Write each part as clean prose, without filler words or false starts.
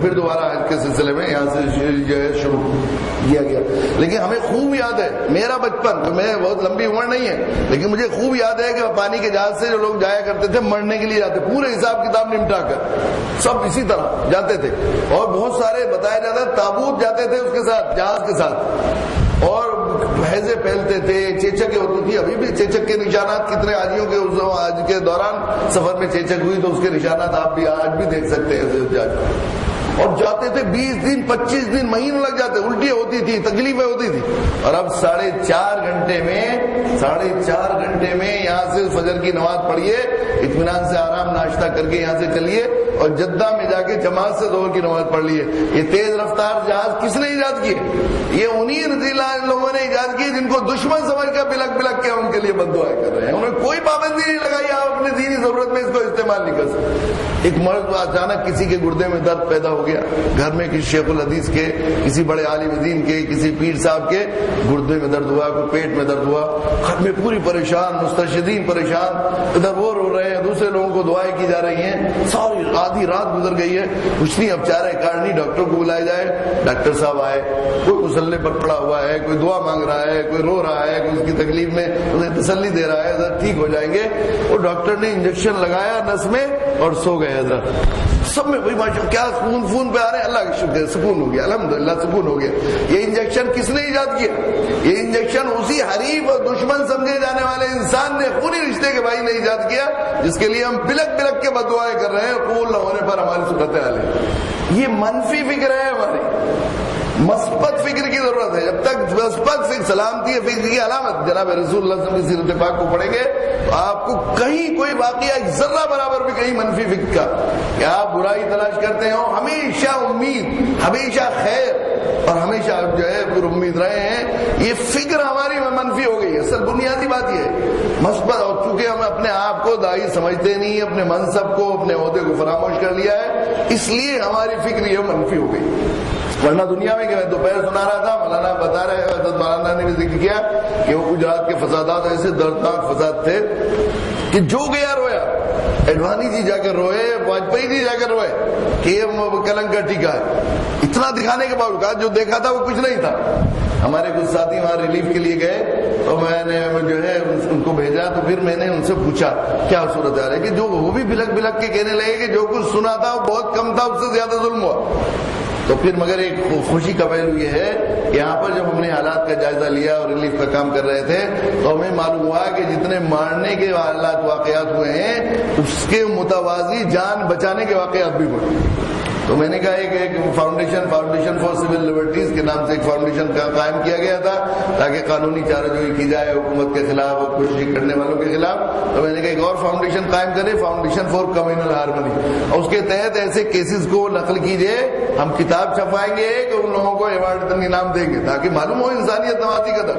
پھر دوبارہ حج کے سلسلے میں یہاں سے جو ہے شروع کیا گیا. لیکن ہمیں خوب یاد ہے میرا بچپن، میں بہت لمبی عمر نہیں ہے لیکن مجھے خوب یاد ہے کہ پانی کے جہاز سے جو لوگ جایا کرتے تھے مرنے کے لیے جاتے، پورے حساب کتاب نمٹا کر سب اسی طرح جاتے تھے. اور بہت سارے بتایا جاتا ہے تابوت جاتے تھے اس کے ساتھ، جہاز کے ساتھ، اور بھیزیں پہنتے تھے، چیچکیں ہوتی تھی. ابھی بھی چیچک کے نشانات کتنے حاجیوں کے آج کے دوران سفر میں چیچک ہوئی تو اس کے نشانات آپ بھی آج بھی دیکھ سکتے ہیں. اور جاتے تھے 20 دن 25 دن مہینوں لگ جاتے، الٹی ہوتی تھی، تکلیفیں ہوتی تھی. اور اب 4.5 گھنٹے میں یہاں سے فجر کی نماز پڑھیے، اطمینان سے آرام ناشتہ کر کے یہاں سے چلیے اور جدہ میں جا کے جماعت سے ظہر کی نماز پڑھ لیے. یہ تیز رفتار جہاز کس نے ایجاد کیے؟ یہ انہی رضی اللہ لوگوں نے ایجاد کی جن کو دشمن سمجھ کر بلک بلک کے ان کے لیے بد دعائیں کر رہے ہیں. انہوں نے کوئی پابندی نہیں لگائی آپ اپنی دینی ضرورت میں اس کو استعمال نہیں کر سکتے. ایک مرد اچانک کسی کے گردے میں درد پیدا ہو گیا، گھر میں کسی شیخ الحدیث کے، کسی بڑے عالم دین کے، کسی پیر صاحب کے گردے میں درد ہوا، کوئی پیٹ میں درد ہوا، گھر میں پوری پریشان، مسترشدین پریشان، ادھر وہ رو رہے ہیں، دوسرے لوگوں کو دعائیں کی جا رہی ہیں. ساری آدھی رات گزر گئی ہے، کچھ نہیں، اب چارہ کار نہیں، ڈاکٹر کو بلایا جائے. ڈاکٹر صاحب آئے، کوئی مسلے پر پڑا ہوا ہے، کوئی دعا مانگ رہا ہے، کوئی رو رہا ہے، کوئی اس کی تکلیف میں انہیں تسلی دے رہا ہے، ذرا ٹھیک ہو جائیں گے. وہ ڈاکٹر نے انجیکشن لگایا نس میں اور سو گئے. حضرت سب میں وہی ماشاء کیا خون پہ آ رہے ہیں، اللہ کا شکر سکون ہو گیا، الحمدللہ سکون ہو گیا. یہ انجیکشن کس نے ایجاد کیا؟ یہ انجیکشن اسی حریف اور دشمن سمجھے جانے والے انسان نے، خونی رشتے کے بھائی نے ایجاد کیا جس کے لیے ہم بلک بلک کے بد دعائیں کر رہے ہیں قبول نہ ہونے پر ہماری صورت حال ہے. یہ منفی فکر ہے ہماری، مثبت فکر کی ضرورت ہے. جب تک مثبت فکر، سلامتی فکر کی علامت جناب رسول اللہ صلی اللہ علیہ وسلم کی سیرت پاک کو پڑھیں گے تو آپ کو کہیں کوئی واقعہ ایک ذرہ برابر بھی کہیں منفی فکر کا کہ آپ برائی تلاش کرتے ہو، ہمیشہ امید، ہمیشہ خیر اور ہمیشہ جو ہے پر امید رہے ہیں. یہ فکر ہماری منفی ہو گئی. اصل بنیادی بات یہ ہے مثبت. اور چونکہ ہم اپنے آپ کو داعی سمجھتے نہیں، اپنے منصب کو، اپنے عہدے کو فراموش کر لیا ہے، اس لیے ہماری فکر یہ منفی ہو گئی. ورنہ دنیا میں کہ میں دوپہر سنا رہا تھا، مولانا بتا رہے، حضرت مولانا نے بھی ذکر کیا کہ وہ گجرات کے فسادات ایسے دردناک فساد تھے کہ جو گیا رویا. ایڈوانی جی جا کر روئے، واجپئی جی جا کر روئے کہ یہ کلنک کا ٹیکا ہے. اتنا دکھانے کے باوجود جو دیکھا تھا وہ کچھ نہیں تھا. ہمارے کچھ ساتھی وہاں ریلیف کے لیے گئے تو میں نے جو ہے ان کو بھیجا، تو پھر میں نے ان سے پوچھا کیا صورت ہے کہ جو وہ بھی بلک بلک کے کہنے لگے کہ جو کچھ سنا تھا وہ بہت کم تھا، اس سے زیادہ ظلم ہوا. تو پھر مگر ایک خوشی کا پہلو یہ ہے کہ یہاں پر جب ہم نے حالات کا جائزہ لیا اور ریلیف کا کام کر رہے تھے تو ہمیں معلوم ہوا کہ جتنے مارنے کے حالات واقعات ہوئے ہیں اس کے متوازی جان بچانے کے واقعات بھی ہوئے. تو میں نے کہا ایک فاؤنڈیشن فار سول لبرٹیز کے نام سے ایک فاؤنڈیشن کا قائم کیا گیا تھا تاکہ قانونی چارہ جوئی کی جائے حکومت کے خلاف اور کوشش کرنے والوں کے خلاف. تو میں نے کہا ایک اور فاؤنڈیشن قائم کرے، فاؤنڈیشن فار کمیونل ہارمونی، اور اس کے تحت ایسے کیسز کو نقل کیجیے، ہم کتاب چھپائیں گے کہ ان لوگوں کو ایوارڈ انعام دیں گے تاکہ معلوم ہو انسانیت نوازی قدر.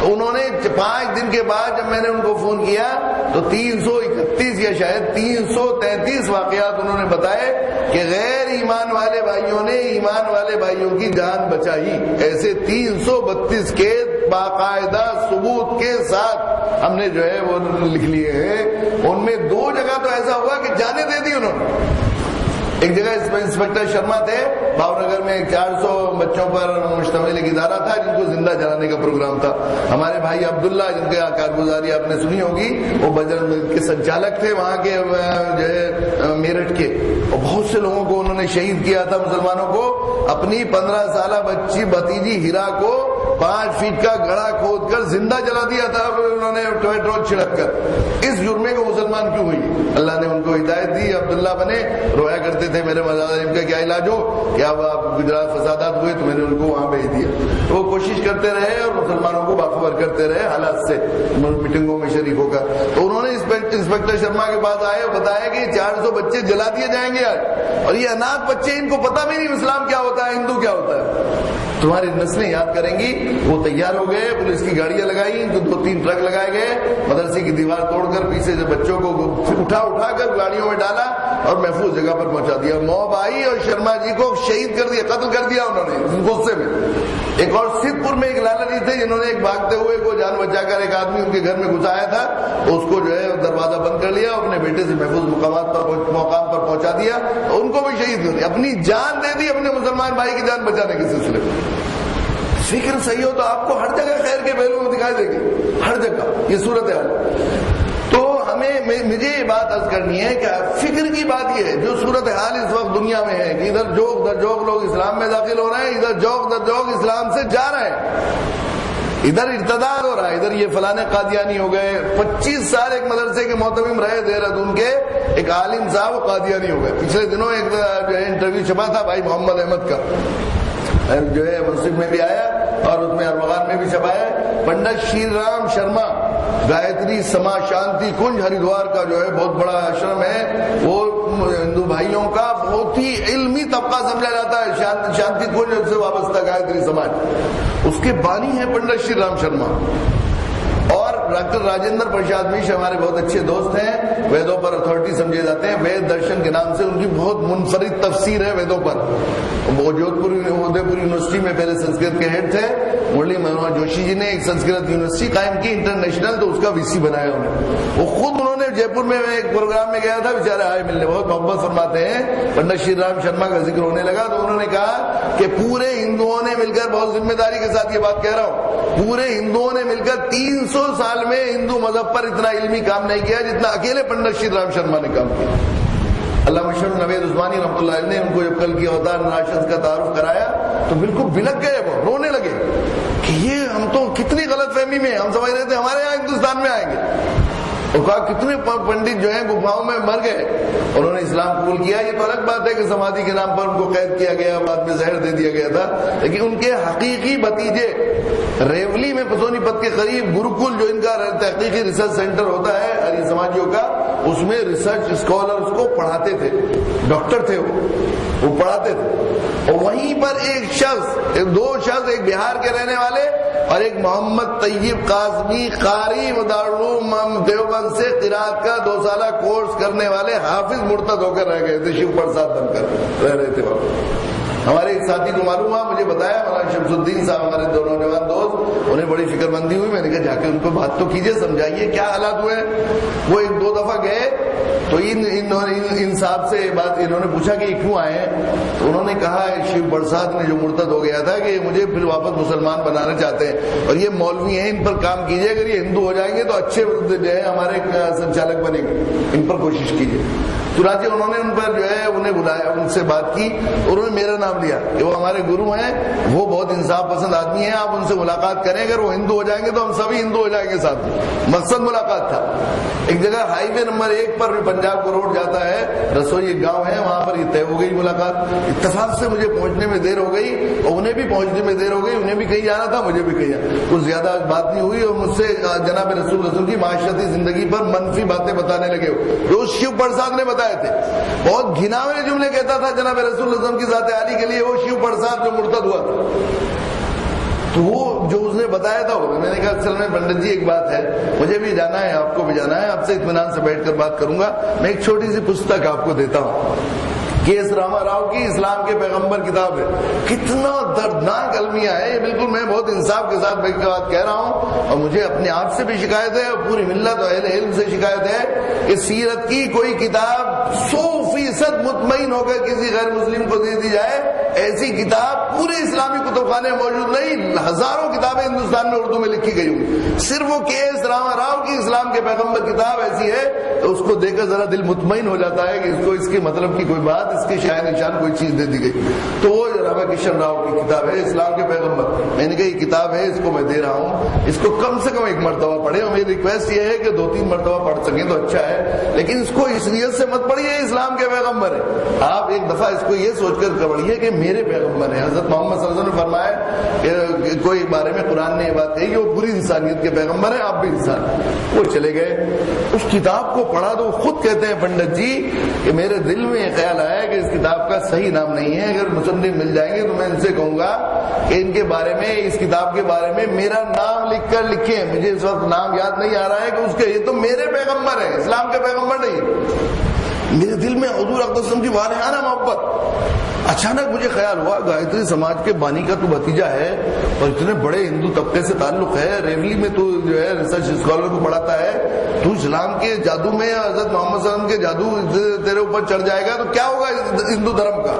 تو انہوں نے 5 دن کے بعد جب میں نے ان کو فون کیا تو 331 یا شاید 333 واقعات انہوں نے بتائے کہ غیر ایمان والے بھائیوں نے ایمان والے بھائیوں کی جان بچائی. ایسے 332 کیس باقاعدہ ثبوت کے ساتھ ہم نے جو ہے وہ لکھ لیے ہیں. ان میں 2 جگہ تو ایسا ہوا کہ جانیں دے دی انہوں نے. ایک جگہ انسپیکٹر شرما تھے بھاؤ نگر میں، 400 بچوں پر مشتمل ایک ادارہ تھا جن کو زندہ جلانے کا پروگرام تھا. ہمارے بھائی عبداللہ جن کے کارگزاری آپ نے سنی ہوگی، وہ بجرنگ کے سنچالک تھے وہاں کے جو ہے میرٹھ کے، اور بہت سے لوگوں کو انہوں نے شہید کیا تھا مسلمانوں کو. اپنی 15 سالہ بچی بھتیجی ہیرا کو 5 فیٹ کا گڑھا کھود کر زندہ جلا دیا تھا انہوں نے پیٹرول چھڑک کر. اس جرمے کو مسلمان کیوں ہوئی؟ اللہ نے ان کو ہدایت دی، عبداللہ بنے، رویا کرتے تھے میرے مذاہب کا کیا علاج ہو، کیا آپ گجرات فسادات ہوئے تو میں نے ان کو وہاں بھیج دیا. تو وہ کوشش کرتے رہے اور مسلمانوں کو باخبر کرتے رہے حالات سے میٹنگوں میں شریک ہو کر. تو انہوں نے انسپیکٹر شرما کے پاس آئے اور بتایا کہ 400 بچے جلا دیے جائیں گے آج، اور یہ اناث بچے، ان کو پتہ بھی نہیں اسلام کیا ہوتا ہے، ہندو کیا ہوتا ہے. تمہاری نسلیں یاد کریں گی. وہ تیار ہو گئے, پولیس کی گاڑیاں لگائی تو 2-3 ٹرک لگائے گئے, مدرسے کی دیوار توڑ کر پیچھے سے بچوں کو اٹھا کر گاڑیوں میں ڈالا اور محفوظ جگہ پر پہنچا دیا. موب آئی اور شرما جی کو شہید کر دیا, قتل کر دیا انہوں نے غصے میں. ایک اور سدھ پور میں ایک لالا جی تھے جنہوں نے ایک بھاگتے ہوئے کو جان بچا کر ایک آدمی ان کے گھر میں گھسایا تھا, اس کو جو ہے دروازہ بند کر لیا, اپنے بیٹے سے محفوظ مقام پر پہنچا دیا, ان کو بھی شہید کر دیا, اپنی جان دے دی اپنے مسلمان بھائی کی جان بچانے کے سلسلے میں. فکر صحیح ہو تو آپ کو ہر جگہ خیر کے پہلو میں دکھائی دے گی, ہر جگہ یہ صورت حال. تو مجھے یہ بات عرض کرنی ہے کہ فکر کی بات یہ ہے, جو صورت حال اس وقت دنیا میں ہے کہ ادھر جوک در جوک لوگ اسلام میں داخل ہو رہے ہیں, ادھر جوک در جوک اسلام سے جا رہے ہیں, ادھر ارتداد ہو رہا ہے, ادھر یہ فلانے قادیانی ہو گئے. 25 سال ایک مدرسے کے محتمم رہے دہرادون کے, ایک عالم صاحب قادیانی ہو گئے. پچھلے دنوں ایک جو ہے انٹرویو چھپا تھا بھائی محمد احمد کا, جو ہے مسلم میں بھی آیا اور اس میں ارمغان میں بھی چھپایا. پنڈت شیر رام شرما گایتری سما شانتی کنج ہریدوار کا جو ہے بہت بڑا آشرم ہے, وہ ہندو بھائیوں کا بہت ہی علمی طبقہ سمجھا جاتا ہے. شانتی کنج سے وابستہ گایتری سماج, اس کے بانی ہیں پنڈت شیر رام شرما. اور ڈاکٹر راجندر پرساد مشر ہمارے بہت اچھے دوست ہیں, ویدوں پر اتھارٹی سمجھے جاتے ہیں, وید درشن کے نام سے ان کی بہت منفرد تفسیر ہے ویدوں پر. وہ جودھپور ادے پور یونیورسٹی میں پہلے سنسکرت کے ہیڈ تھے. مرلی منوہر جوشی جی نے ایک سنسکرت یونیورسٹی قائم کی انٹرنیشنل, تو اس کا وی سی بنایا انہوں نے جے پور میں ایک پروگرام میں گیا تھا, بیچارے آئے ملنے, بہت محبت فرماتے ہیں. پنڈت شری رام شرما کا ذکر ہونے لگا تو انہوں نے کہا کہ پورے ہندوؤں نے مل کر, بہت ذمہ داری کے ساتھ یہ بات کہہ رہا ہوں, پورے ہندوؤں نے مل کر 300 سال میں ہندو مذہب پر اتنا علمی کام نہیں کیا جتنا اکیلے پنڈت شری رام شرما نے کام کیا. علامہ مشرف نوید عثمانی رحمۃ اللہ علیہ نے ان کو جب کل کی اوتار ناشد کا تعارف کرایا تو بالکل بلک گئے, وہ رونے لگے کہ یہ ہم تو کتنی غلط فہمی میں, ہم سمجھ رہے تھے ہمارے یہاں ہندوستان میں آئیں گے. اور کہا کتنے پنڈت جو ہیں گفاؤں میں مر گئے, انہوں نے اسلام قبول کیا. یہ تو الگ بات ہے کہ سمادھی کے نام پر ان کو قید کیا گیا, بعد میں زہر دے دیا گیا تھا, لیکن ان کے حقیقی بھتیجے ریولی میں پسونی پت کے قریب گروکل جو ان کا تحقیقی ریسرچ سینٹر ہوتا ہے آریہ سماجیوں کا, اس میں ریسرچ اسکالرز کو پڑھاتے تھے, ڈاکٹر تھے وہ پڑھاتے تھے. اور وہیں پر ایک شخص, 2 شخص, ایک بہار کے رہنے والے اور ایک محمد طیب قاسمی قاری دارالعلوم دیوبند سے قرات کا 2 سالہ کورس کرنے والے حافظ مرتد ہو کر رہ گئے تھے, شیو پرساد بن کر رہ رہے تھے وہاں. ہمارے ایک ساتھی کو معلوم ہوا, مجھے بتایا, مولانا شمس الدین صاحب ہمارے 2 نوجوان دوست, انہیں بڑی فکر مندی ہوئی. میں نے کہا جا کے ان کو بات تو کیجئے, سمجھائیے کیا حالات ہوئے. وہ 1-2 دفعہ گئے تو ان صاحب سے بات, انہوں نے پوچھا کہ یہ کیوں آئے ہیں, تو انہوں نے کہا شیو پرساد نے جو مرتد ہو گیا تھا کہ مجھے پھر واپس مسلمان بنانا چاہتے ہیں, اور یہ مولوی ہیں, ان پر کام کیجئے, اگر یہ ہندو ہو جائیں گے تو اچھے جو ہے ہمارے سنچالک بنیں گے, ان پر کوشش کیجئے. چنانچہ انہوں نے ان پر جو ہے انہیں بلایا, ان سے بات کی, انہوں نے میرا نام لیا کہ وہ ہمارے گرو ہیں, وہ بہت انصاف پسند آدمی ہیں, آپ ان سے ملاقات کریں, اگر وہ ہندو ہو جائیں گے تو ہم سبھی ہندو ہو جائیں گے ساتھ میں. مقصد ملاقات تھا. ایک جگہ ہائی وے نمبر 1 پر پنجاب کو روڈ جاتا ہے, رسوئی ایک گاؤں ہے, وہاں پر یہ طے ہو گئی ملاقات. اتفاق سے مجھے پہنچنے میں دیر ہو گئی اور انہیں بھی پہنچنے میں دیر ہو گئی, انہیں بھی کہیں جانا تھا, مجھے بھی کہیں, کچھ زیادہ بات نہیں ہوئی, اور مجھ سے جناب رسول کی معاشرتی زندگی پر منفی باتیں بتانے لگے, جو شیو پرساد نے بتائے تھے. بہت گھناونے جملے کہتا تھا جناب رسول اللہ کی ذات عالی کے لیے, وہ شیو پرساد جو مرتد ہوا تھا. تو وہ جو اس نے بتایا تھا, میں نے کہا اصل میں پنڈت جی ایک بات ہے, مجھے بھی جانا ہے, آپ کو بھی جانا ہے, آپ سے اطمینان سے بیٹھ کر بات کروں گا. میں ایک چھوٹی سی پستک آپ کو دیتا ہوں, کیس راما راؤ کی اسلام کے پیغمبر کتاب ہے. کتنا دردناک المیہ ہے یہ, بالکل میں بہت انصاف کے ساتھ بات کہہ رہا ہوں, اور مجھے اپنے آپ سے بھی شکایت ہے اور پوری ملت اور اہل علم سے شکایت ہے کہ سیرت کی کوئی کتاب 100% مطمئن ہو کر کسی غیر مسلم کو دے دی جائے, ایسی کتاب پورے اسلامی کتب خانے موجود نہیں. ہزاروں کتابیں ہندوستان میں اردو میں لکھی گئی ہوں, صرف وہ کیس راما راؤ کی اسلام کے پیغمبر کتاب ایسی ہے, اس کو دیکھ کر ذرا دل مطمئن ہو جاتا ہے کہ اس کو اس کے مطلب کی کوئی بات, اس کے شاہ نشان کوئی چیز دے دی گئی. تو وہ راما کشن راؤ کی کتاب ہے اسلام کے پیغمبر. میں نے کہا یہ کتاب ہے, اس کو میں دے رہا ہوں, اس کو کم سے کم 1 مرتبہ پڑھیں, اور میری ریکویسٹ یہ ہے کہ 2-3 مرتبہ پڑھ سکیں تو اچھا ہے, لیکن اس کو اس نیت سے مت پڑھیے اسلام کے پیغمبر ہے. آپ ایک دفعہ اس کو یہ سوچ کر پڑھیے کہ میرے پیغمبر ہیں. حضرت محمد صلی اللہ علیہ وسلم نے فرمایا کہ کوئی بارے میں قرآن نے یہ بات کہی کہ وہ پوری انسانیت کے پیغمبر ہیں, آپ بھی انسان. وہ چلے گئے, اس کتاب کو پڑھا تو خود کہتے ہیں پنڈت جی کہ میرے دل میں یہ خیال آیا کہ اس کتاب کا صحیح نام نہیں ہے, اگر مصنف مل مل جائیں گے تو میں ان سے کہوں گا کہ ان کے بارے میں، اس کتاب کے بارے میں میرا نام لکھ کر لکھیں. مجھے اس وقت نام یاد نہیں آ رہا ہے کہ اس کے، یہ تو میرے پیغمبر ہیں، اسلام کے پیغمبر نہیں. میرے دل میں حضور اقدس صلی اللہ علیہ وسلم کی والہانہ محبت. اچانک مجھے خیال ہوا گایتری سماج کے بانی کا تو بھتیجا ہے اور اتنے بڑے ہندو طبقے سے تعلق ہے، ریولی میں تو جو ہے ریسرچ اسکالر کو پڑھاتا ہے، تو اسلام کے جادو میں حضرت محمد صلی اللہ علیہ وسلم کے جادو تیرے اوپر چڑھ جائے گا تو کیا ہوگا ہندو دھرم کا.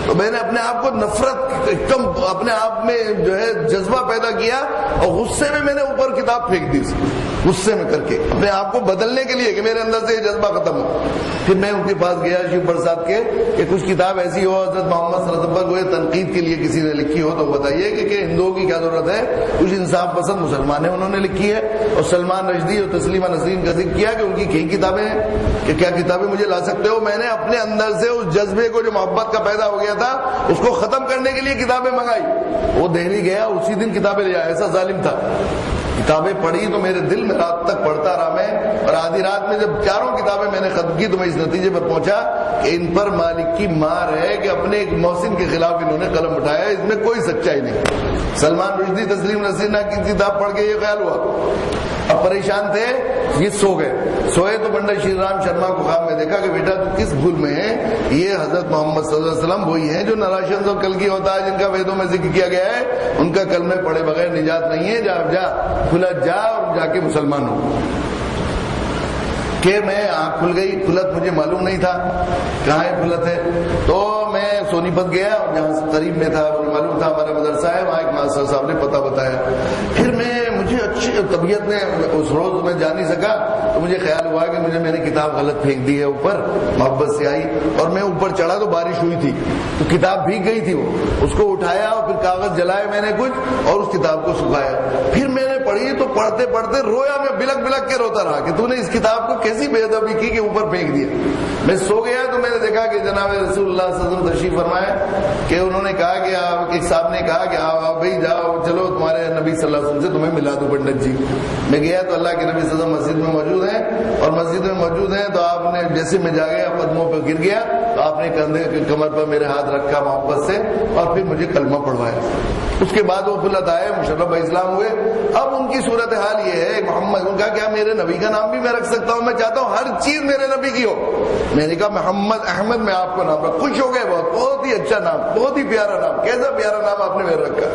تو میں نے اپنے آپ کو نفرت، ایک دم اپنے آپ میں جو ہے جذبہ پیدا کیا اور غصے میں نے اوپر کتاب پھینک دی، غصے میں کر کے اپنے آپ کو بدلنے کے لیے کہ میرے اندر سے یہ جذبہ ختم ہو. پھر میں ان کے پاس گیا شیو پرساد کے کہ کچھ کتاب ایسی ہو حضرت محمد صلی اللہ علیہ وسلم کو تنقید کے لیے کسی نے لکھی ہو تو بتائیے کہ ہندوؤں کی کیا ضرورت ہے. کچھ انصاف پسند مسلمان ہیں انہوں نے لکھی ہے، اور سلمان رشدی اور تسلیمہ نسرین کا ذکر کیا کہ ان کی کئی کتابیں ہیں کہ کیا کتابیں مجھے لا سکتے ہو. میں نے اپنے اندر سے اس جذبے کو جو محبت کا پیدا ہو گیا تھا اس کو ختم کرنے کے لیے کتابیں منگائی. وہ دہلی گیا اسی دن کتابیں لے آیا، ایسا ظالم تھا. کتابیں پڑھی تو میرے دل میں رات تک پڑھتا رہا میں، اور آدھی رات میں جب چاروں کتابیں میں نے ختم کی تو میں اس نتیجے پر پہنچا کہ ان پر مالک کی مار ہے کہ اپنے ایک محسن کے خلاف انہوں نے قلم اٹھایا، اس میں کوئی سچائی نہیں. سلمان رشدی تسلیم نسرین کی کتاب پڑھ کے یہ خیال ہوا. اب پریشان تھے، یہ سو گئے. سوئے تو پنڈت شری رام شرما کو خواب میں دیکھا کہ بیٹا تو کس بھول میں ہے، یہ حضرت محمد صلی اللہ علیہ وسلم وہی ہیں جو نراشنز اور کلگی ہوتا ہے جن کا ویدوں میں ذکر کیا گیا ہے، ان کا کلمے پڑھے بغیر نجات نہیں ہے. جا کھلت جا اور جا کے مسلمان ہو. کہ میں آنکھ کھل گئی. کھلت مجھے معلوم نہیں تھا کہاں ہے کھلت ہے، تو میں سونی پت گیا اور جہاں قریب میں تھا مجھے معلوم تھا ہمارا مدرسہ ہے، وہاں ایک ماسٹر صاحب نے پتہ بتایا. پھر مجھے اچھی طبیعت نے اس روز میں جا نہیں سکا تو مجھے خیال ہوا کہ میں نے کتاب غلط پھینک دی ہے اوپر. محبت سے آئی اور میں اوپر چڑھا تو بارش ہوئی تھی تو کتاب بھیگ گئی تھی. وہ اس کو اٹھایا اور پھر کاغذ جلائے میں نے کچھ اور اس کتاب کو سکھایا. پھر میں نے پڑھی تو پڑھتے پڑھتے رویا. میں بلک بلک کے روتا رہا کہ تو نے اس کتاب کو کیسی بے ادبی کی کہ اوپر پھینک دیا. میں سو گیا تو میں نے دیکھا کہ جناب رسول اللہ صلی اللہ علیہ وسلم تشریف فرمائے کہ انہوں نے کہا کہ ایک صاحب نے کہا کہ آپ بھائی جاؤ چلو تمہارے نبی صلی اللہ علیہ وسلم سے تمہیں ملا دو پنڈت جی. میں گیا تو اللہ کے نبی صلی اللہ علیہ وسلم مسجد میں موجود ہیں، اور مسجد میں موجود ہیں تو آپ نے جیسے میں جا گیا قدموں پہ گر گیا تو آپ نے کندھے کمر پر میرے ہاتھ رکھا محبت سے اور پھر مجھے کلمہ پڑھوایا. اس کے بعد وہ پھلت آئے مشرف اسلام ہوئے. اب ان کی صورتحال یہ ہے محمد، ان کا کیا میرے نبی کا نام بھی میں رکھ سکتا ہوں، میں چاہتا ہوں ہر چیز میرے نبی کی ہو. میں نے کہا محمد احمد میں آپ کو نام رکھ. خوش ہو گئے بہت ہی اچھا نام، بہت ہی پیارا نام. کیسا پیارا نام آپ نے میرے رکھا.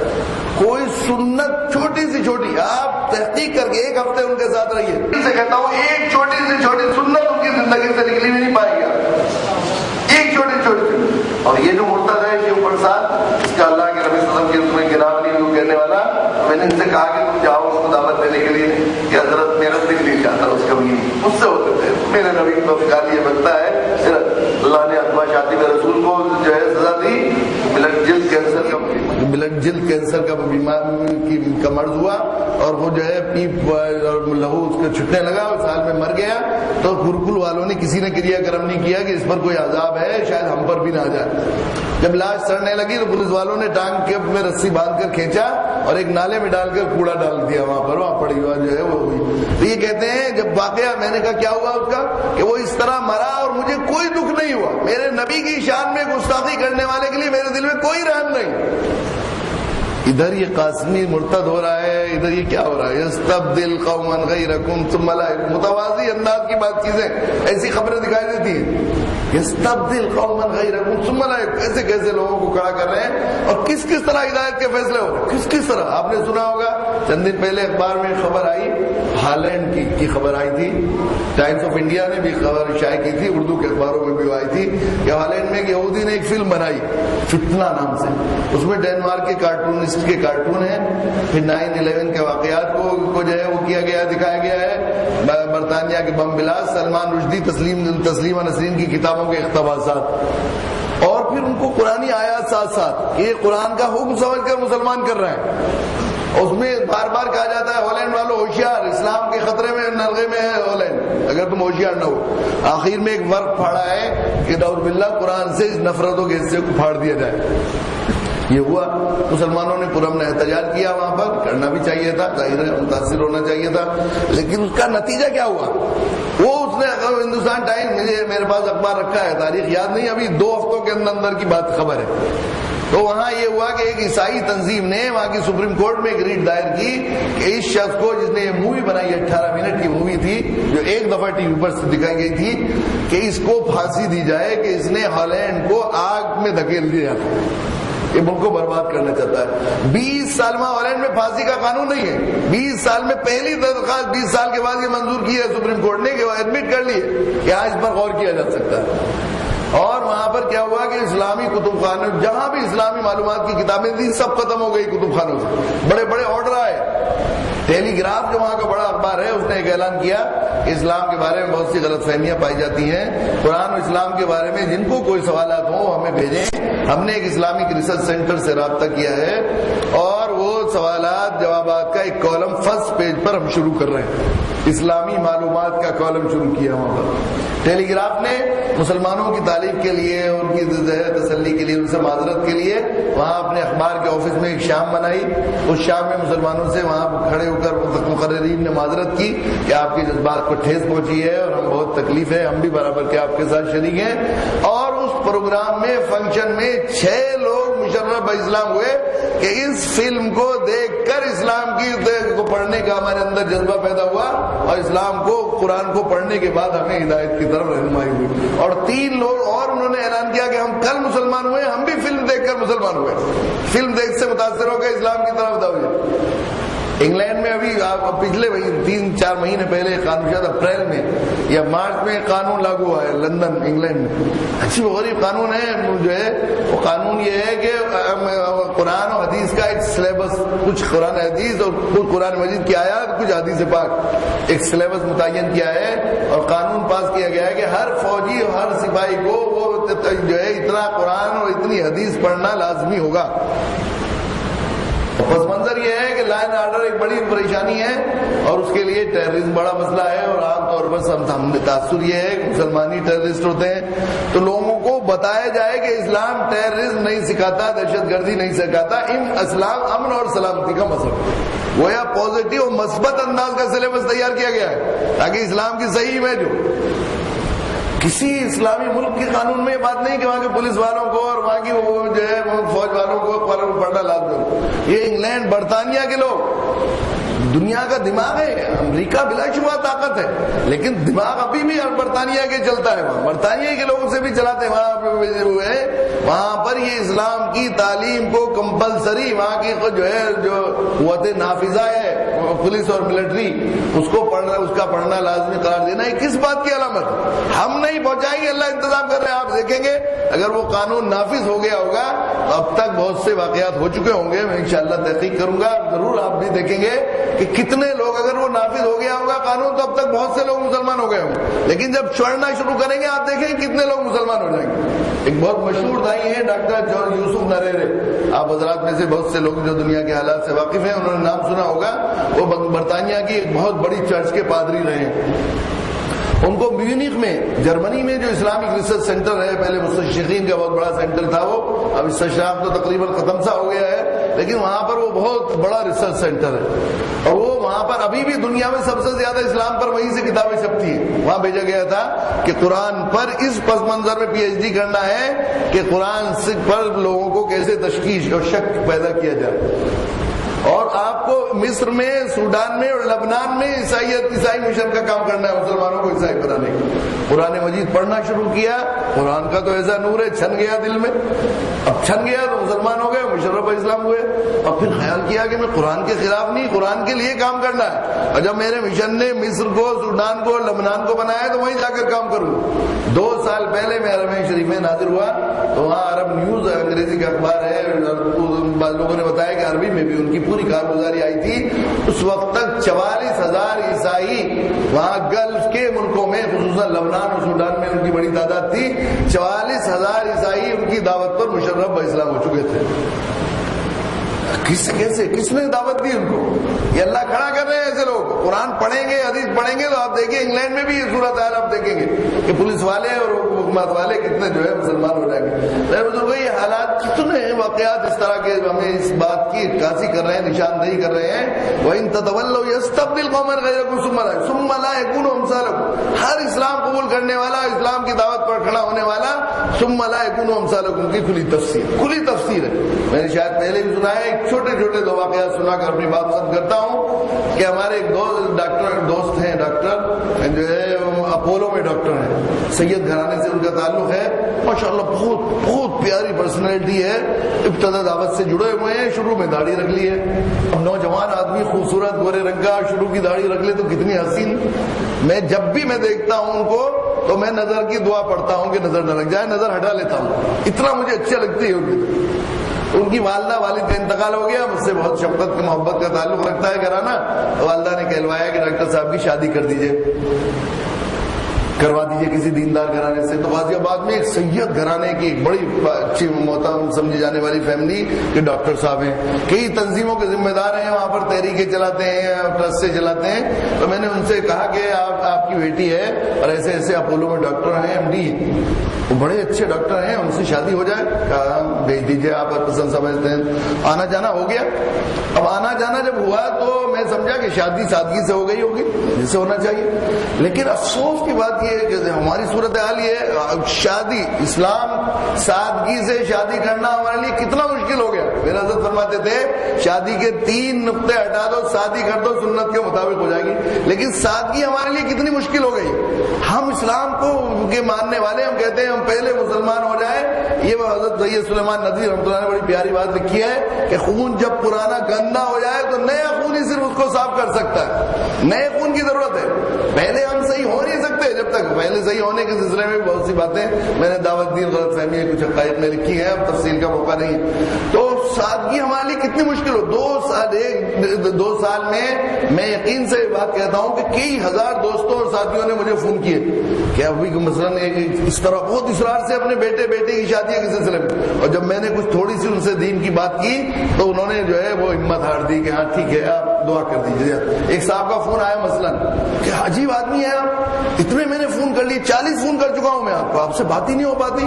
کوئی سنت چھوٹی سی چھوٹی آپ تحقیق کر کے ایک ہفتے ان کے ساتھ رہیے. سے کہتا ہوں ایک چھوٹی سی چھوٹی سنت ان کی زندگی سے نکلی بھی نہیں پائے گا، ایک چھوٹی چھوٹی. اور یہ جو مرتد ہے شیو پرساد، اس کا اللہ کے نبی صلی اللہ علیہ وسلم تمہیں گناہ نہیں وہ کہنے والا، میں نے ان سے کہا کہ تم جاؤ اس کو دعوت دینے کے لیے کہ حضرت میرا دل نہیں چاہتا اس کا بھی مجھ سے ہوتے تھے. میرے نبی کو گالی یہ بنتا ہے. اللہ نے اقبا شاطب رسول کو جو ہے سزا دی، بلڈ جلد کینسر کا بیماری کا مرض ہوا اور وہ جو ہے پیپ اور لہو اس کو چھٹنے لگا اور سال میں مر گیا. تو گرکل والوں نے کسی نے کریا کرم نہیں کیا کہ اس پر کوئی عذاب ہے شاید ہم پر بھی نہ جائے. جب لاش سڑنے لگی تو پولیس والوں نے ٹانگ کے میں رسی باندھ کر کھینچا اور ایک نالے میں ڈال کر کوڑا ڈال دیا وہاں پر، وہاں پڑی ہوا جو ہے وہ ہوئی. تو یہ کہتے ہیں جب واقعہ میں نے کہا کیا ہوا اس کا کہ وہ اس طرح مرا اور مجھے کوئی دکھ نہیں ہوا. میرے نبی کی شان میں گستاخی کرنے والے کے لیے میرے دل میں کوئی رحم نہیں. ادھر یہ قاسمی مرتد ہو رہا ہے، ادھر یہ کیا ہو رہا ہے. یستبدل قوما غیرکم ثم لا. متوازی انداز کی بات چیزیں ایسی خبریں دکھائی دیتی ہیں. یستبدل قوما غیرکم ثم لا. کیسے کیسے لوگوں کو کھڑا کر رہے ہیں اور کس کس طرح ہدایت کے فیصلے ہو رہے ہیں، کس طرح. آپ نے سنا ہوگا چند دن پہلے اخبار میں خبر آئی، ہالینڈ کی خبر آئی تھی. ٹائمز آف انڈیا نے بھی خبر شائع کی تھی، اردو کے اخباروں میں بھی آئی تھی کہ ہالینڈ میں ایک یہودی نے ایک فلم بنائی فتنہ نام سے. اس میں ڈینمارک کے کارٹونسٹ کے کارٹون ہیں. پھر 9/11 کے واقعات کو جو ہے وہ کیا گیا، دکھایا گیا ہے. برطانیہ کے بم بلاس، سلمان رشدی تسلیمہ نسرین کی کتابوں کے اقتباسات، اور پھر ان کو قرآنی آیات ساتھ ساتھ یہ قرآن کا حکم سمجھ کر مسلمان کر رہے ہیں. اس میں بار بار کہا جاتا ہے ہالینڈ والوں ہوشیار، اسلام کے خطرے میں نلغے میں ہے ہالینڈ اگر تم ہوشیار نہ ہو. آخر میں ایک ورق پھاڑا ہے کہ نعوذ باللہ قرآن سے اس نفرتوں کے حصے کو پھاڑ دیا جائے. یہ ہوا. مسلمانوں نے پرامن احتجاج کیا، وہاں پر کرنا بھی چاہیے تھا، ظاہر ہے متاثر ہونا چاہیے تھا، لیکن اس کا نتیجہ کیا ہوا وہ اس نے ہندوستان ٹائم، میرے پاس اخبار رکھا ہے، تاریخ یاد نہیں، ابھی 2 ہفتوں کے اندر کی بات خبر ہے. تو وہاں یہ ہوا کہ ایک عیسائی تنظیم نے وہاں کی سپریم کورٹ میں ایک ریٹ دائر کی کہ اس شخص کو جس نے یہ مووی بنائی 18 منٹ کی مووی تھی جو ایک دفعہ ٹی وی پر دکھائی گئی تھی کہ اس کو پھانسی دی جائے کہ اس نے ہالینڈ کو آگ میں دھکیل دیا، یہ ملک کو برباد کرنا چاہتا ہے۔ 20 سال میں ہالینڈ میں پھانسی کا قانون نہیں ہے، 20 سال میں پہلی درخواست 20 سال کے بعد یہ منظور کی ہے سپریم کورٹ نے کہ وہ ایڈمٹ کر لیے کہ آج اس پر غور کیا جا سکتا ہے۔ اور وہاں پر کیا ہوا کہ اسلامی کتب خانے جہاں بھی اسلامی معلومات کی کتابیں تھیں سب ختم ہو گئی کتب خانوں سے، بڑے بڑے آرڈر آئے۔ ٹیلی گراف جو وہاں کا بڑا اخبار ہے اس نے ایک اعلان کیا کہ اسلام کے بارے میں بہت سی غلط فہمیاں پائی جاتی ہیں، قرآن و اسلام کے بارے میں جن کو کوئی سوالات ہوں ہمیں بھیجیں۔ ہم نے ایک اسلامک ریسرچ سینٹر سے رابطہ کیا ہے اور وہ سوالات جوابات کا ایک کالم فرسٹ پیج پر ہم شروع کر رہے ہیں، اسلامی معلومات کا کالم شروع کیا وہاں پر۔ ٹیلی گراف نے مسلمانوں کی تعریف کے لیے ان کی تسلی کے لیے ان سے معذرت کے لیے وہاں اپنے اخبار کے آفس میں ایک شام منائی۔ اس شام میں مسلمانوں سے وہاں کھڑے ہو کر مقررین نے معذرت کی کہ آپ کے جذبات کو ٹھیس پہنچی ہے اور ہم بہت تکلیف ہے، ہم بھی برابر کے آپ کے ساتھ شریک ہیں۔ اور اس پروگرام میں فنکشن میں 6 لوگ مشرف اسلام ہوئے کہ اس فلم کو دیکھ کر اسلام کی کو پڑھنے کا ہمارے اندر جذبہ پیدا ہوا اور اسلام کو قرآن کو پڑھنے کے بعد ہمیں ہدایت کی طرف رہنمائی ہوئی۔ اور 3 لوگ اور انہوں نے اعلان کیا کہ ہم کل مسلمان ہوئے، ہم بھی فلم دیکھ کر مسلمان ہوئے، فلم دیکھ سے متاثر ہو گئے اسلام کی طرف دوڑے۔ انگلینڈ میں ابھی پچھلے 3-4 مہینے پہلے قانون شاید اپریل میں یا مارچ میں قانون لاگو ہوا ہے لندن انگلینڈ میں، اچھی غریب قانون ہے جو ہے وہ قانون یہ ہے کہ قرآن و حدیث کا ایک سلیبس، کچھ قرآن حدیث اور کچھ قرآن مجید کی آیات کچھ حدیث پاک، ایک سلیبس متعین کیا ہے اور قانون پاس کیا گیا ہے کہ ہر فوجی اور ہر سپاہی کو وہ جو ہے اتنا قرآن اور اتنی حدیث پڑھنا لازمی ہوگا۔ پس منظر یہ ہے کہ لا اینڈ آرڈر ایک بڑی پریشانی ہے اور اس کے لیے ٹیررزم بڑا مسئلہ ہے، اور عام طور پر ہم تاثر یہ ہے کہ مسلمانی ٹیررسٹ ہوتے ہیں تو لوگوں کو بتایا جائے کہ اسلام ٹیررزم نہیں سکھاتا، دہشت گردی نہیں سکھاتا، اسلام امن اور سلامتی کا مذہب، وہ یا پازیٹیو اور مثبت انداز کا سلیبس تیار کیا گیا ہے تاکہ اسلام کی صحیح امیج ہو۔ کسی اسلامی ملک کے قانون میں یہ بات نہیں کہ وہاں کے پولیس والوں کو اور وہاں کی وہ جو ہے فوج والوں کو پڑھنا لازمی۔ یہ انگلینڈ برطانیہ کے لوگ، دنیا کا دماغ ہے، امریکہ بلا شبہ طاقت ہے لیکن دماغ ابھی بھی برطانیہ کے چلتا ہے، وہاں برطانیہ کے لوگوں سے بھی چلاتے ہیں۔ وہاں پر یہ اسلام کی تعلیم کو کمپلسری وہاں کی جو ہے جو قوت نافذہ ہے پولیس اور ملٹری اس کو پڑھنا، اس کا پڑھنا لازمی قرار دینا، یہ کس بات کی علامت؟ ہم نہیں پہنچائیں گے، اللہ انتظام کر رہے ہیں۔ آپ دیکھیں گے اگر وہ قانون نافذ ہو گیا ہوگا تو اب تک بہت سے واقعات ہو چکے ہوں گے، میں انشاءاللہ تحقیق کروں گا، ضرور آپ بھی دیکھیں گے کہ کتنے لوگ، اگر وہ نافذ ہو گیا ہوگا قانون تو اب تک بہت سے لوگ مسلمان ہو گئے ہوں گے، لیکن جب چھوڑنا شروع کریں گے آپ دیکھیں کتنے لوگ مسلمان ہو جائیں گے۔ ایک بہت مشہور دائی ہیں ڈاکٹر جارج یوسف نریرے، آپ حضرات میں سے بہت سے لوگ جو دنیا کے حالات سے واقف ہیں انہوں نے نام سنا ہوگا، وہ برطانیہ کی ایک بہت بڑی چرچ کے پادری رہے ہیں۔ ان کو میونخ میں جرمنی میں جو اسلامک ریسرچ سینٹر ہے، پہلے مستشرقین کا بہت بڑا سینٹر تھا، وہ اب استشراق تو تقریباً ختم سا ہو گیا ہے، لیکن وہاں پر وہ بہت بڑا ریسرچ سینٹر ہے اور وہ وہاں پر ابھی بھی دنیا میں سب سے زیادہ اسلام پر وہیں سے کتابیں چھپتی ہیں۔ وہاں بھیجا گیا تھا کہ قرآن پر اس پس منظر میں PhD کرنا ہے کہ قرآن پر لوگوں کو کیسے تشویش اور شک پیدا کیا جائے۔ اور آپ کو مصر میں، سوڈان میں اور لبنان میں عیسائی مشن کا کام کرنا ہے، مسلمانوں کو عیسائی بنانے کا۔ قرآن مجید پڑھنا شروع کیا، قرآن کا تو ایسا نور ہے چھن گیا دل میں، اب چھن گیا تو مسلمان ہو گئے، مشرف اسلام ہوئے۔ اور پھر خیال کیا کہ میں قرآن کے خلاف نہیں، قرآن کے لیے کام کرنا ہے، اور جب میرے مشن نے مصر کو، سوڈان کو، لبنان کو بنایا تو وہیں جا کر کام کروں۔ 2 سال پہلے میں حرمین شریف میں نازل ہوا تو وہاں عرب نیوز انگریزی کا اخبار ہے، بعض لوگوں نے بتایا کہ عربی میں بھی ان کی پوری کارگزاری آئی تھی۔ اس وقت تک 44,000 عیسائی وہاں گلف کے ملکوں میں، خصوصاً لبنان اور سوڈان میں ان کی بڑی تعداد تھی، 44,000 عیسائی ان کی دعوت پر مشرف اسلام ہو چکے تھے۔ کس نے دعوت دی ان کو؟ یہ اللہ کھڑا کر رہے ہیں ایسے لوگ۔ قرآن پڑھیں گے، حدیث پڑھیں گے تو آپ دیکھیں انگلینڈ میں بھی یہ صورت حال آپ دیکھیں گے کہ پولیس والے اور حکومت والے کتنے جو ہے مسلمان ہو جائیں گے۔ میرے بزرگوں، یہ حالات کتنے واقعات اس طرح کے ہمیں اس بات کی عکاسی کر رہے ہیں، نشاندہی کر رہے ہیں۔ وَإِن تَتَوَلَّوْا يَسْتَبْدِلْ قَوْمًا غَيْرَكُمْ ثُمَّ لَا يَكُونُوا أَمْثَالَكُمْ۔ ہر اسلام قبول کرنے والا، اسلام کی دعوت پر کھڑا ہونے والا ثُمَّ لَا يَكُونُوا أَمْثَالَكُمْ کی کھلی تفسیر ہے۔ میں نے شاید پہلے بھی سنا ہے, ایک چھوٹے چھوٹے دو واقعات سنا کر اپنی بات ختم کرتا ہوں کہ ہمارے ایک دوست ہیں ڈاکٹر, جو ہے اپولو میں ڈاکٹر ہیں, سید گھرانے سے ان کا تعلق ہے, ماشاءاللہ بہت بہت پیاری پرسنالٹی ہے, ابتدا دعوت سے جڑے ہوئے ہیں, شروع میں داڑھی رکھ لی ہے. اب نوجوان آدمی خوبصورت گورے رنگ کا شروع کی داڑھی رکھ لے تو کتنی حسین. میں جب بھی میں دیکھتا ہوں ان کو تو میں نظر کی دعا پڑھتا ہوں کہ نظر نہ لگ جائے, نظر ہٹا لیتا ہوں, اتنا مجھے اچھا لگتی ہے. ان کی والدہ والد کا انتقال ہو گیا, مجھ سے بہت شفقت کی محبت کا تعلق رکھتا ہے گھرانہ. والدہ نے کہلوایا کہ ڈاکٹر صاحب کی شادی کر دیجئے, کروا دیجئے کسی دیندار گھرانے سے. تو غازی آباد میں ایک سید گھرانے کی ایک بڑی اچھی محترم سمجھی جانے والی فیملی کے ڈاکٹر صاحب ہیں, کئی تنظیموں کے ذمہ دار ہیں, وہاں پر تحریکیں چلاتے ہیں, ٹرسٹ سے چلاتے ہیں. تو میں نے ان سے کہا کہ آپ کی بیٹی ہے اور ایسے ایسے اپولو میں ڈاکٹر ہیں, ایم ڈی, وہ بڑے اچھے ڈاکٹر ہیں, ان سے شادی ہو جائے. کہا بھیج دیجیے, آپ پسند سمجھتے ہیں. آنا جانا ہو گیا. اب آنا جانا جب ہوا تو میں سمجھا کہ شادی سادگی سے ہو گئی ہوگی جسے ہونا چاہیے. لیکن افسوس کی بات یہ ہے کہ ہماری صورتحال یہ ہے, شادی اسلام سادگی سے شادی کرنا ہمارے لیے کتنا مشکل ہو گیا. میرا حضرت فرماتے تھے شادی کے 3 نقطے ہٹا دو, شادی کر دو, سنت کے مطابق ہو جائے گی. لیکن سادگی ہمارے لیے کتنی مشکل ہو گئی. ہم اسلام کو کے ماننے والے, ہم کہتے ہیں ہم پہلے مسلمان ہو جائیں. یہ حضرت سید سلیمان ندوی رحمۃ اللہ نے بڑی پیاری بات لکھی ہے کہ خون جب پرانا گندا ہو جائے تو نیا خون ہی صرف اس کو صاف کر سکتا ہے. نئے خون کی ضرورت ہے. پہلے ہم صحیح ہو نہیں سکتے جب تک. پہلے صحیح ہونے کے سلسلے میں بہت سی باتیں میں نے دعوت دین غلط فہمی ہے, کچھ حقائق میں لکھی ہیں, اب تفصیل کا موقع نہیں. تو سادگی ہمارے لیے کتنی مشکل ہو. 2 سال میں یقین سے بات کہتا ہوں کہ کئی ہزار دوستوں اور ساتھیوں نے مجھے فون کیے کہ ابھی مثلاً اس طرح بہت اصرار سے اپنے بیٹے کی شادی کے سلسلے میں, اور جب میں نے کچھ تھوڑی سی ان سے دین کی بات کی تو انہوں نے جو ہے وہ ہمت ہار دی کہ ہاں ٹھیک ہے آپ دعا کر دیجیے. ایک صاحب کا فون آیا مثلاً کہ عجیب آدمی ہے آپ, اتنے میں نے فون کر لیے, 40 فون کر چکا ہوں میں آپ کو, آپ سے بات ہی نہیں ہو پاتی,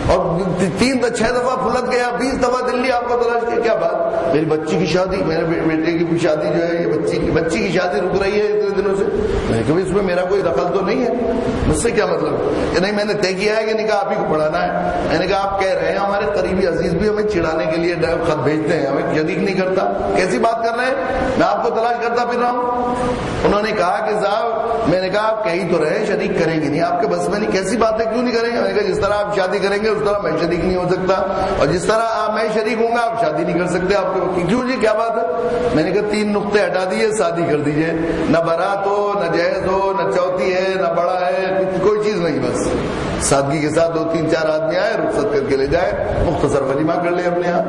اور 6 دفعہ پھلت گیا, 20 دفعہ دلی آپ کو تلاش کیا. کیا بات؟ میری بچی کی شادی, میرے بیٹے کی شادی جو ہے, یہ بچی کی شادی رک رہی ہے اتنے دنوں سے. میں نے کہا اس میں میرا کوئی دخل تو نہیں ہے, مجھ سے کیا مطلب کہ نہیں, میں نے طے کیا ہے کہ نکاح آپ ہی کو پڑھانا ہے. میں نے کہا آپ کہہ رہے ہیں ہمارے قریبی عزیز بھی ہمیں چڑھانے کے لیے خط بھیجتے ہیں, ہمیں شریک نہیں کرتا, کیسی بات کر رہے ہیں, میں آپ کو تلاش کرتا پھر رہا ہوں. انہوں نے کہا کہ صاحب, میں نے کہا آپ کہی تو رہے شریک کریں گے نہیں, آپ کے بس میں نہیں, کیسی بات ہے, کیوں نہیں کریں گے. میں نے کہا جس طرح آپ شادی کریں گے اس طرح میں شریک نہیں ہو سکتا, اور جس طرح میں شریک ہوں گا آپ شادی نہیں کر سکتے. آپ کو کیوں جی, کیا بات ہے؟ میں نے کہا 3 نقطے ہٹا دیجیے, شادی کر دیجیے. نہ بارات ہو, نہ جہیز ہو, نہ چوتھی ہے, نہ بڑا ہے, کوئی چیز نہیں, بس سادگی کے ساتھ 2-3-4 آدمی آئے, رخصت کر کے لے جائے, مختصر ولیمہ کر لے اپنے یہاں.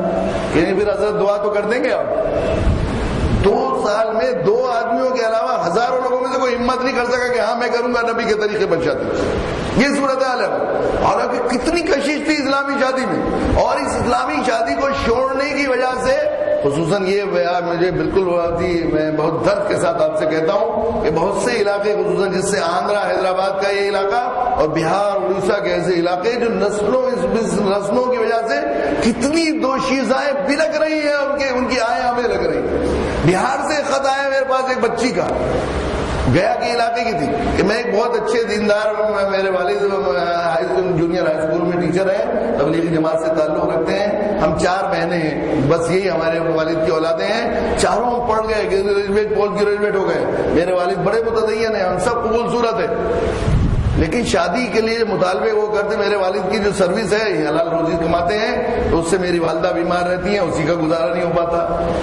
یعنی پھر حضرت دعا تو کر دیں گے آپ. 2 سال میں 2 آدمیوں کے علاوہ ہزاروں لوگوں میں سے کوئی ہمت نہیں کر سکا کہ ہاں میں کروں گا نبی کے طریقے پر شادی. یہ صورتحال ہے. حالانکہ کتنی کشش تھی اسلامی شادی میں, اور اس اسلامی شادی کو چھوڑنے کی وجہ سے خصوصاً یہ مجھے بالکل میں بہت درد کے ساتھ آپ سے کہتا ہوں کہ بہت سے علاقے, خصوصاً جس سے آندھرا حیدرآباد کا یہ علاقہ اور بہار اڑیسہ کے ایسے علاقے جو اس رسموں کی وجہ سے کتنی دوشیزائیں بلک رہی ہیں, ان کی آہیں ہمیں لگ رہی ہیں. بہار سے خط آیا میرے پاس ایک بچی کا, گیا کے علاقے کی تھی, کہ میں ایک بہت اچھے دیندار, میرے والد جونیئر ہائی اسکول میں ٹیچر ہیں, تبلیغی جماعت سے تعلق رکھتے ہیں. ہم 4 بہنیں ہیں, بس یہی ہمارے والد کی اولادیں ہیں. چاروں ہم پڑھ گئے, گریجویٹ پوسٹ گریجویٹ ہو گئے. میرے والد بڑے متدین ہیں, ہم سب قبول صورت ہے, لیکن شادی کے لیے مطالبے وہ کرتے. میرے والد کی جو سروس ہے, یہ حلال روزی کماتے ہیں, تو اس سے میری والدہ بیمار رہتی ہیں, اسی کا گزارا نہیں ہو پاتا.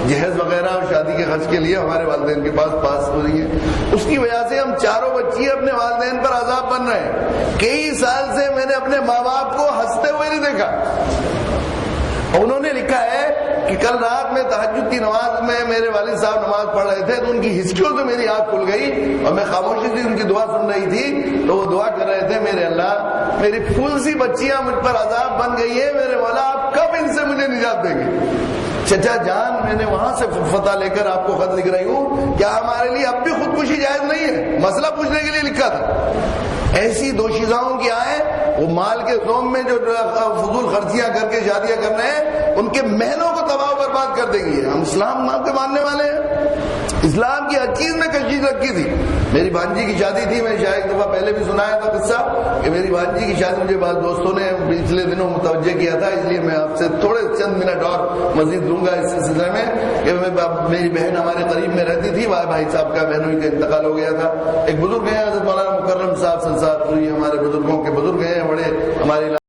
جہیز وغیرہ اور شادی کے خرچ کے لیے ہمارے والدین کے پاس ہو رہی ہیں. اس کی وجہ سے ہم چاروں بچی اپنے والدین پر عذاب بن رہے ہیں. کئی سال سے میں نے اپنے ماں باپ کو ہنستے ہوئے نہیں دیکھا. انہوں نے لکھا ہے کہ کل رات میں تہجد کی نماز میں میرے والد صاحب نماز پڑھ رہے تھے, تو ان کی ہچکیوں سے میری آنکھ کھل گئی, اور میں خاموشی سے ان کی دعا سن رہی تھی. تو وہ دعا کر رہے تھے, میرے اللہ میری پھول سی بچیاں مجھ پر عذاب بن گئی ہے, میرے مولا آپ کب ان سے مجھے نجات دیں گے. چچا جان, میں نے وہاں سے فتح لے کر آپ کو خط لکھ رہی ہوں, کیا ہمارے لیے اب بھی خودکشی جائز نہیں ہے؟ مسئلہ پوچھنے کے لیے لکھا تھا. ایسی دوشیزاؤں کی آئے, وہ مال کے زوم میں جو فضول خرچیاں کر کے شادیاں کر رہے ہیں, ان کے مہینوں کو تباہ و برباد کر دیں گی. ہم اسلام کے ماننے والے ہیں, اسلام کی ہر چیز میں کشش رکھی تھی. میری بھانجی کی شادی تھی، میں شاید ایک دفعہ پہلے بھی سنایا تھا قصہ کہ میری بھانجی کی شادی مجھے بعض دوستوں نے پچھلے دنوں متوجہ کیا تھا، اس لیے میں آپ سے تھوڑے چند منٹ اور مزید دوں گا اس سلسلے میں کہ میری بہن ہمارے قریب میں رہتی تھی، بھائی صاحب کا بہنوئی کا انتقال ہو گیا تھا. ایک بزرگ ہیں حضرت مولانا مکرم صاحب سنسار پوری، ہمارے بزرگوں کے بزرگ ہیں، بڑے ہمارے